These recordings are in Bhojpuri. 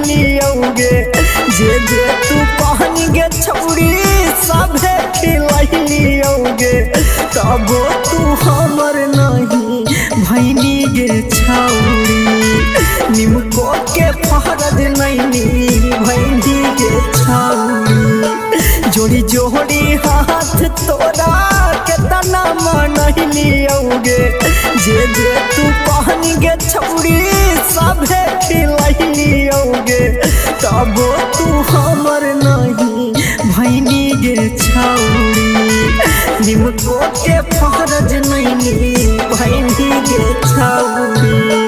लियोगे जे जे तू कहनी गे छौरी सभे खिलाई लियोगे तबो तू हमर नहीं भैनी गे छौरी निमको के फरज नहीं भैनी गे छौरी जोड़ी जोड़ी हाथ तोरा केतना मन लियोगे जे जे तू कहनी गे छौरी सभे खिलाई लियोगे तबो तू हमर नहीं भैनी गे छौरी निमको के फरज नहीं भैनी गे छौरी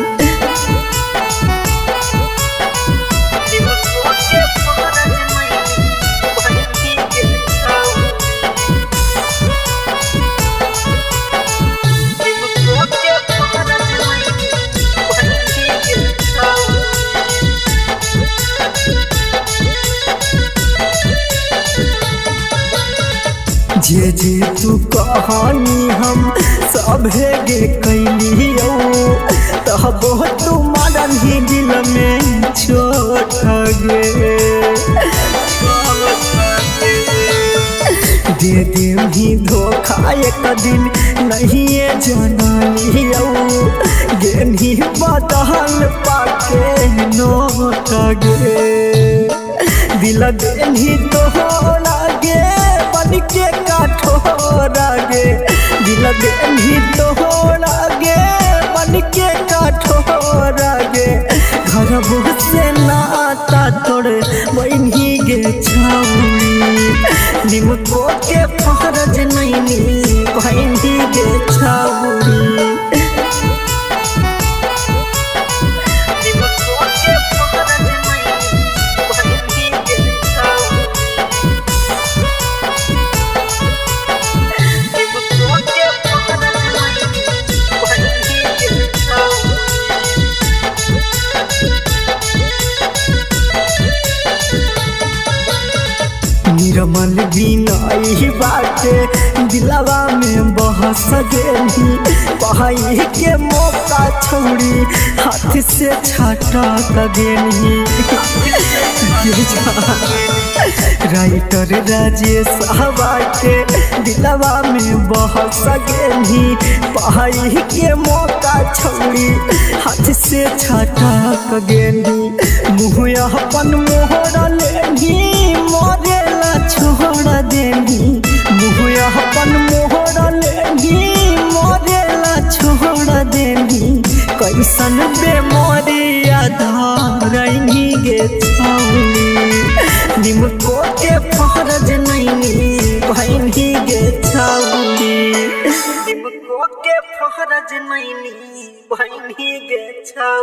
जे जे तू कहानी हम सभे गे कैलियो तबो तू मारन ही दिल में छोट गे दे दे ही धोखा एक दिन नहीं जाना लियो गेनी बदल पाके नोट गे दिल देनी तोहरा गे बन के काठोरा गे दिल देनी तोहरा गे बन के काठोरा गे घर से नाता तोड़ बहनी गे छौरी निमको के फरज नहीं भैनी गे छौरी निरमल बिनाई बाटे दिलवा में बहस गेली पहाई के मौका छौरी हाथ से छाटा गेली राइटर राजेश के दिलवा में बहस गेली पहाई के मौका छौरी हाथ से छाटा गेली मुँह अपन मोहरा लेनी मोरे छोड़ देनी मुँह अपन मोहरा लेनी मोरेला छोड़ देनी कैसन बेमारी आधारनी गे छौरी निमको के फरज नहीं भैनी गे छौरी निमको के फरज नहीं भैनी गे छौरी।